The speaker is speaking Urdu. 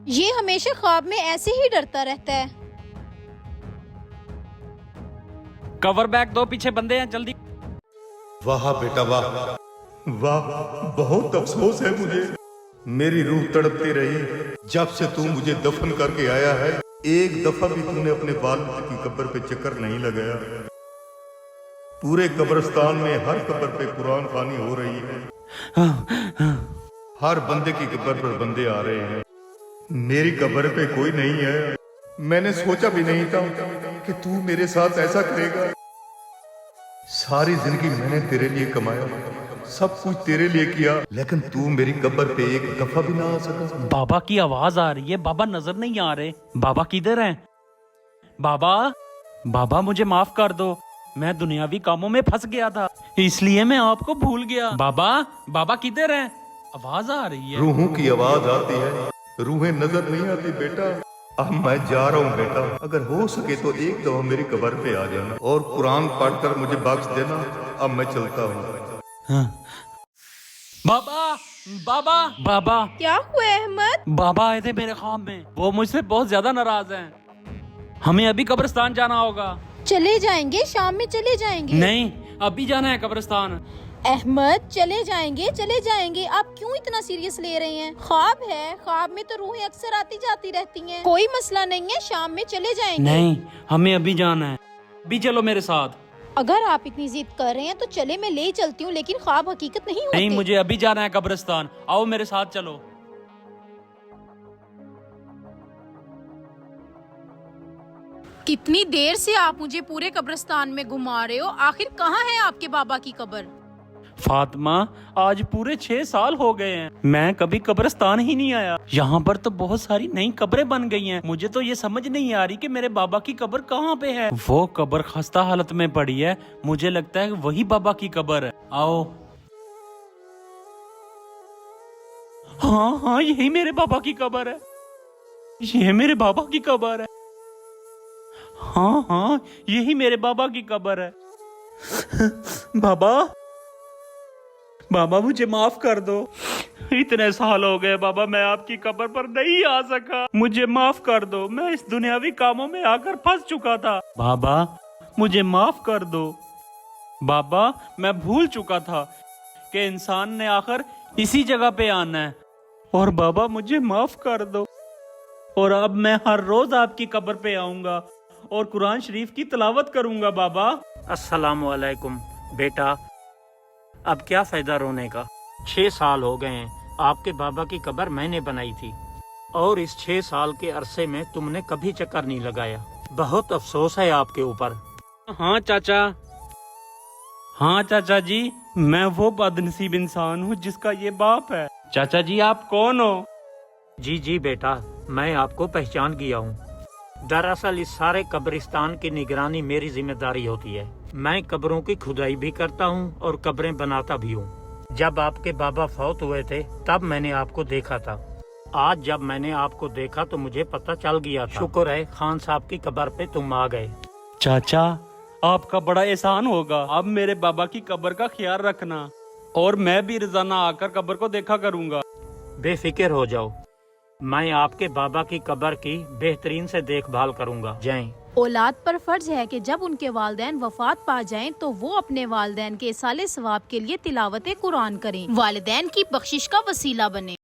یہ ہمیشہ خواب میں ایسے ہی ڈرتا رہتا ہے۔ کور بیک دو، پیچھے بندے ہیں، جلدی۔ واہ بیٹا واہ واہ، بہت افسوس ہے مجھے، میری روح تڑپتی رہی جب سے تو مجھے دفن کر کے آیا ہے۔ ایک دفعہ بھی تو نے اپنے والد کی قبر پہ چکر نہیں لگایا۔ پورے قبرستان میں ہر قبر پہ قرآن خوانی ہو رہی ہے، ہر بندے کی قبر پر بندے آ رہے ہیں، میری قبر پہ کوئی نہیں ہے۔ میں نے سوچا بھی نہیں تھا کہ تو میرے ساتھ ایسا کرے گا۔ ساری زندگی میں نے تیرے لیے کمایا، سب کچھ تیرے لیے کیا، لیکن تو میری قبر پہ ایک دفعہ بھی نہ آ سکا۔ بابا کی آواز آ رہی ہے، بابا نظر نہیں آ رہے۔ بابا کدھر ہیں؟ بابا بابا مجھے معاف کر دو، میں دنیاوی کاموں میں پھنس گیا تھا، اس لیے میں آپ کو بھول گیا۔ بابا بابا کدھر ہیں؟ آواز آ رہی ہے۔ روحوں کی آواز آتی ہے، روحیں نظر نہیں آتی بیٹا۔ اب میں جا رہا ہوں بیٹا، اگر ہو سکے تو ایک دفعہ میری قبر پہ آ جانا اور قرآن پڑھ کر مجھے بخش دینا۔ اب میں چلتا ہوں۔ بابا بابا بابا کیا ہوا احمد؟ بابا آئے تھے میرے خواب میں، وہ مجھ سے بہت زیادہ ناراض ہیں، ہمیں ابھی قبرستان جانا ہوگا۔ چلے جائیں گے، شام میں چلے جائیں گے۔ نہیں، ابھی جانا ہے قبرستان۔ احمد چلے جائیں گے، آپ کیوں اتنا سیریس لے رہے ہیں؟ خواب ہے، خواب میں تو روحیں اکثر آتی جاتی رہتی ہیں، کوئی مسئلہ نہیں ہے، شام میں چلے جائیں گے۔ نہیں، ہمیں ابھی جانا ہے، ابھی چلو میرے ساتھ۔ اگر آپ اتنی ضد کر رہے ہیں تو چلے، میں لے چلتی ہوں، لیکن خواب حقیقت نہیں ہوتے۔ نہیں، مجھے ابھی جانا ہے قبرستان، آؤ میرے ساتھ چلو۔ کتنی دیر سے آپ مجھے پورے قبرستان میں گھما رہے ہو، آخر کہاں ہے آپ کے بابا کی قبر؟ فاطمہ آج پورے 6 سال ہو گئے ہیں، میں کبھی قبرستان ہی نہیں آیا۔ یہاں پر تو بہت ساری نئی قبریں بن گئی ہیں، مجھے تو یہ سمجھ نہیں آ رہی کہ میرے بابا کی قبر کہاں پہ ہے۔ وہ قبر خستہ حالت میں پڑی ہے، مجھے لگتا ہے وہی بابا کی قبر ہے۔ آؤ۔ ہاں ہاں، یہی میرے بابا کی قبر ہے، یہ میرے بابا کی قبر ہے۔ ہاں ہاں، یہی میرے بابا کی قبر ہے۔ بابا بابا مجھے معاف کر دو، اتنے سال ہو گئے بابا میں آپ کی قبر پر نہیں آ سکا، مجھے معاف کر دو، میں اس دنیاوی کاموں میں آ کر پھنس چکا تھا۔ بابا مجھے معاف کر دو، بابا میں بھول چکا تھا کہ انسان نے آخر اسی جگہ پہ آنا ہے، اور بابا مجھے معاف کر دو، اور اب میں ہر روز آپ کی قبر پہ آؤں گا اور قرآن شریف کی تلاوت کروں گا۔ بابا السلام علیکم بیٹا، اب کیا فائدہ رونے کا، 6 سال ہو گئے ہیں، آپ کے بابا کی قبر میں نے بنائی تھی، اور اس 6 سال کے عرصے میں تم نے کبھی چکر نہیں لگایا، بہت افسوس ہے آپ کے اوپر۔ ہاں چاچا جی، میں وہ بد نصیب انسان ہوں جس کا یہ باپ ہے۔ چاچا جی آپ کون ہو؟ جی بیٹا، میں آپ کو پہچان گیا ہوں، دراصل اس سارے قبرستان کی نگرانی میری ذمہ داری ہوتی ہے، میں قبروں کی کھدائی بھی کرتا ہوں اور قبریں بناتا بھی ہوں۔ جب آپ کے بابا فوت ہوئے تھے تب میں نے آپ کو دیکھا تھا، آج جب میں نے آپ کو دیکھا تو مجھے پتہ چل گیا تھا، شکر ہے خان صاحب کی قبر پہ تم آ گئے۔ چاچا آپ کا بڑا احسان ہوگا، اب میرے بابا کی قبر کا خیال رکھنا، اور میں بھی روزانہ آ کر قبر کو دیکھا کروں گا۔ بے فکر ہو جاؤ، میں آپ کے بابا کی قبر کی بہترین سے دیکھ بھال کروں گا۔ جائیں۔ اولاد پر فرض ہے کہ جب ان کے والدین وفات پا جائیں تو وہ اپنے والدین کے ایصال ثواب کے لیے تلاوت قرآن کریں، والدین کی بخشش کا وسیلہ بنے۔